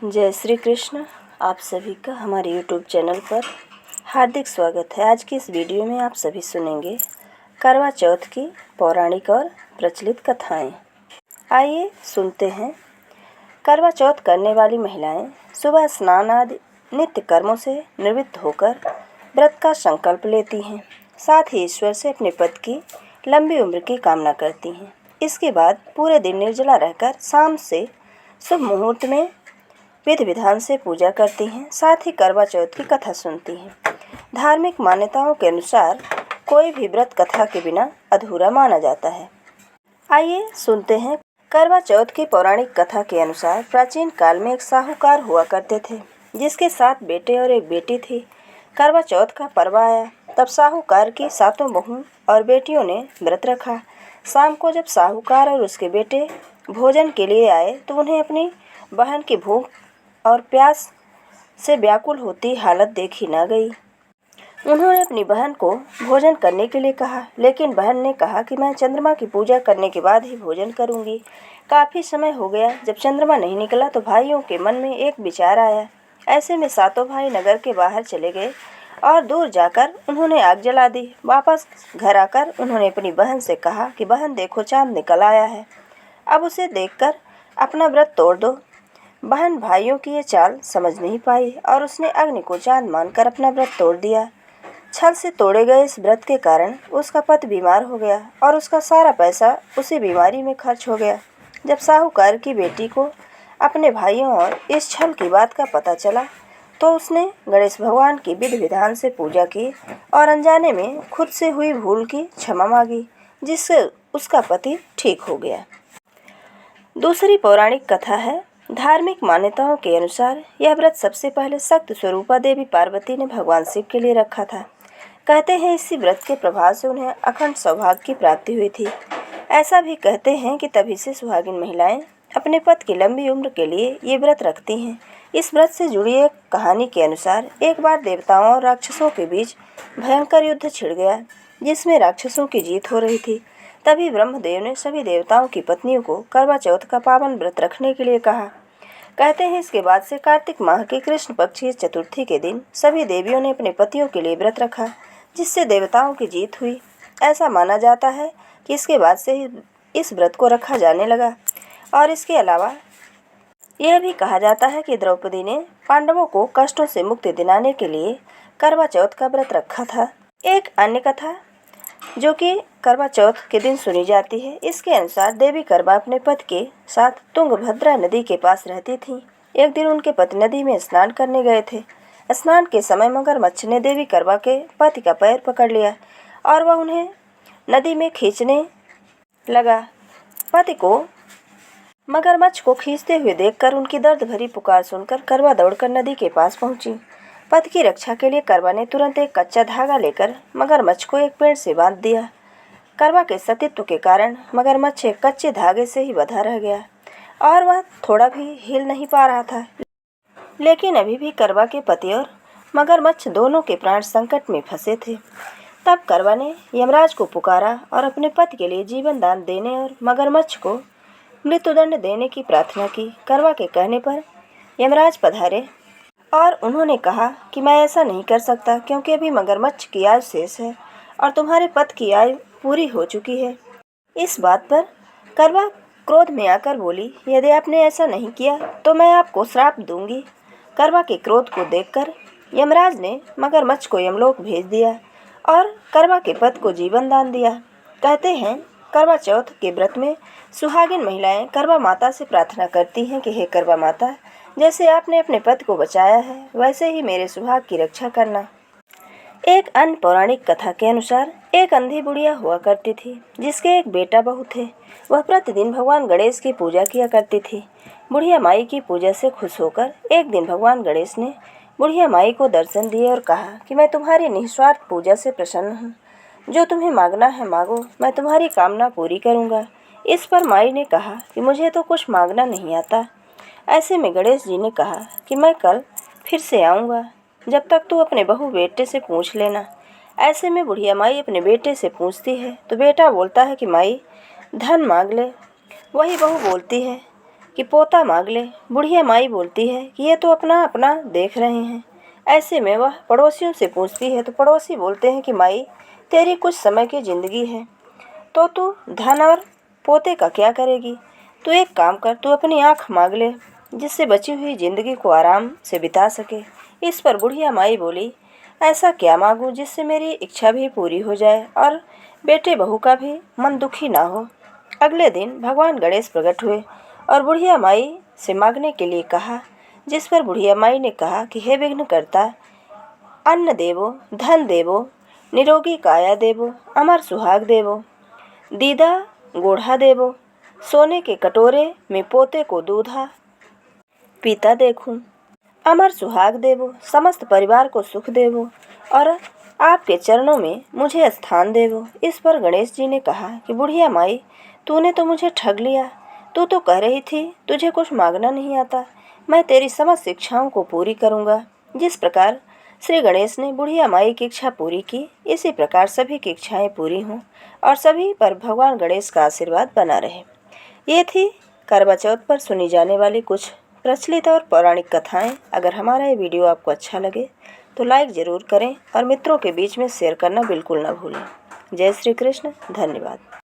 जय श्री कृष्ण। आप सभी का हमारे YouTube चैनल पर हार्दिक स्वागत है। आज की इस वीडियो में आप सभी सुनेंगे करवा चौथ की पौराणिक और प्रचलित कथाएं। आइए सुनते हैं। करवा चौथ करने वाली महिलाएं सुबह स्नान आदि नित्य कर्मों से निवृत्त होकर व्रत का संकल्प लेती हैं। साथ ही ईश्वर से अपने पति की लंबी उम्र की कामना करती हैं। इसके बाद पूरे दिन निर्जला रहकर शाम से शुभ मुहूर्त में विधि विधान से पूजा करती हैं। साथ ही करवा चौथ की कथा सुनती हैं। धार्मिक मान्यताओं के अनुसार कोई भी व्रत कथा के बिना अधूरा माना जाता है। आइए सुनते हैं। करवा चौथ की पौराणिक कथा के अनुसार प्राचीन काल में एक साहूकार हुआ करते थे, जिसके 7 बेटे और एक बेटी थी। करवा चौथ का पर्व आया तब साहूकार की 7 बहुओं और बेटियों ने व्रत रखा। शाम को जब साहूकार और उसके बेटे भोजन के लिए आए तो उन्हें अपनी बहन की भूख और प्यास से व्याकुल होती हालत देखी न गई। उन्होंने अपनी बहन को भोजन करने के लिए कहा, लेकिन बहन ने कहा कि मैं चंद्रमा की पूजा करने के बाद ही भोजन करूंगी। काफ़ी समय हो गया। जब चंद्रमा नहीं निकला तो भाइयों के मन में एक विचार आया। ऐसे में 7 भाई नगर के बाहर चले गए और दूर जाकर उन्होंने आग जला दी। वापस घर आकर उन्होंने अपनी बहन से कहा कि बहन देखो, चाँद निकल आया है, अब उसे देखकर अपना व्रत तोड़ दो। बहन भाइयों की ये चाल समझ नहीं पाई और उसने अग्नि को चाँद मानकर अपना व्रत तोड़ दिया। छल से तोड़े गए इस व्रत के कारण उसका पति बीमार हो गया और उसका सारा पैसा उसी बीमारी में खर्च हो गया। जब साहूकार की बेटी को अपने भाइयों और इस छल की बात का पता चला तो उसने गणेश भगवान की विधि विधान से पूजा की और अनजाने में खुद से हुई भूल की क्षमा मांगी, जिससे उसका पति ठीक हो गया। दूसरी पौराणिक कथा है। धार्मिक मान्यताओं के अनुसार यह व्रत सबसे पहले शक्ति स्वरूपा देवी पार्वती ने भगवान शिव के लिए रखा था। कहते हैं इसी व्रत के प्रभाव से उन्हें अखंड सौभाग्य की प्राप्ति हुई थी। ऐसा भी कहते हैं कि तभी से सुहागिन महिलाएं अपने पति की लंबी उम्र के लिए ये व्रत रखती हैं। इस व्रत से जुड़ी एक कहानी के अनुसार एक बार देवताओं और राक्षसों के बीच भयंकर युद्ध छिड़ गया, जिसमें राक्षसों की जीत हो रही थी। तभी ब्रह्मदेव ने सभी देवताओं की पत्नियों को करवा चौथ का पावन व्रत रखने के लिए कहा। कहते हैं इसके बाद से कार्तिक माह की कृष्ण पक्ष की चतुर्थी के दिन सभी देवियों ने अपने पतियों के लिए व्रत रखा, जिससे देवताओं की जीत हुई। ऐसा माना जाता है कि इसके बाद से ही इस व्रत को रखा जाने लगा। और इसके अलावा यह भी कहा जाता है कि द्रौपदी ने पांडवों को कष्टों से मुक्ति दिलाने के लिए करवा चौथ का व्रत रखा था। एक अन्य कथा जो कि करवा चौथ के दिन सुनी जाती है, इसके अनुसार देवी करवा अपने पति के साथ तुंगभद्रा नदी के पास रहती थीं। एक दिन उनके पति नदी में स्नान करने गए थे। स्नान के समय मगरमच्छ ने देवी करवा के पति का पैर पकड़ लिया और वह उन्हें नदी में खींचने लगा। पति को मगरमच्छ को खींचते हुए देखकर उनकी दर्द भरी पुकार सुनकर करवा दौड़कर नदी के पास पहुंची। पति की रक्षा के लिए करवा ने तुरंत एक कच्चा धागा लेकर मगरमच्छ को एक पेड़ से बांध दिया। करवा के सतीत्व के कारण मगरमच्छ एक कच्चे धागे से ही बंधा रह गया और वह थोड़ा भी हिल नहीं पा रहा था। लेकिन अभी भी करवा के पति और मगरमच्छ दोनों के प्राण संकट में फंसे थे। तब करवा ने यमराज को पुकारा और अपने पति के लिए जीवन दान देने और मगरमच्छ को मृत्युदंड देने की प्रार्थना की। करवा के कहने पर यमराज पधारे और उन्होंने कहा कि मैं ऐसा नहीं कर सकता, क्योंकि अभी मगरमच्छ की आयु शेष है और तुम्हारे पति की आयु पूरी हो चुकी है। इस बात पर करवा क्रोध में आकर बोली, यदि आपने ऐसा नहीं किया तो मैं आपको श्राप दूंगी। करवा के क्रोध को देखकर यमराज ने मगरमच्छ को यमलोक भेज दिया और करवा के पति को जीवन दान दिया। कहते हैं करवा चौथ के व्रत में सुहागिन महिलाएं करवा माता से प्रार्थना करती हैं कि हे करवा माता, जैसे आपने अपने पति को बचाया है वैसे ही मेरे सुहाग की रक्षा करना। एक अन्य पौराणिक कथा के अनुसार एक अंधी बुढ़िया हुआ करती थी, जिसके एक बेटा बहू थे। वह प्रतिदिन भगवान गणेश की पूजा किया करती थी। बुढ़िया माई की पूजा से खुश होकर एक दिन भगवान गणेश ने बुढ़िया माई को दर्शन दिए और कहा कि मैं तुम्हारी निस्वार्थ पूजा से प्रसन्न हूँ। जो तुम्हें मांगना है मांगो, मैं तुम्हारी कामना पूरी करूँगा। इस पर माई ने कहा कि मुझे तो कुछ मांगना नहीं आता। ऐसे में गणेश जी ने कहा कि मैं कल फिर से आऊँगा, जब तक तू अपने बहू बेटे से पूछ लेना। ऐसे में बुढ़िया माई अपने बेटे से पूछती है तो बेटा बोलता है कि माई धन मांग ले। वही बहू बोलती है कि पोता मांग ले। बुढ़िया माई बोलती है कि ये तो अपना अपना देख रहे हैं। ऐसे में वह पड़ोसियों से पूछती है तो पड़ोसी बोलते हैं कि माई, तेरी कुछ समय की ज़िंदगी है तो तू धन और पोते का क्या करेगी। तू एक काम कर, तू अपनी आँख मांग ले जिससे बची हुई ज़िंदगी को आराम से बिता सके। इस पर बुढ़िया माई बोली, ऐसा क्या मांगूं जिससे मेरी इच्छा भी पूरी हो जाए और बेटे बहू का भी मन दुखी ना हो। अगले दिन भगवान गणेश प्रकट हुए और बुढ़िया माई से मांगने के लिए कहा, जिस पर बुढ़िया माई ने कहा कि हे विघ्नकर्ता, अन्न देवो, धन देवो, निरोगी काया देवो, अमर सुहाग देवो, दीदा गोढ़ा देवो, सोने के कटोरे में पोते को दूधा पीता देखूं। अमर सुहाग देवो, समस्त परिवार को सुख देवो और आपके चरणों में मुझे स्थान देवो। इस पर गणेश जी ने कहा कि बुढ़िया माई, तूने तो मुझे ठग लिया। तू तो कह रही थी तुझे कुछ मांगना नहीं आता, मैं तेरी समस्त इच्छाओं को पूरी करूँगा। जिस प्रकार श्री गणेश ने बुढ़िया माई की इच्छा पूरी की, इसी प्रकार सभी की इच्छाएं पूरी हों और सभी पर भगवान गणेश का आशीर्वाद बना रहे। ये थी करवा चौथ पर सुनी जाने वाली कुछ प्रचलित और पौराणिक कथाएं। अगर हमारा ये वीडियो आपको अच्छा लगे तो लाइक ज़रूर करें और मित्रों के बीच में शेयर करना बिल्कुल ना भूलें। जय श्री कृष्ण। धन्यवाद।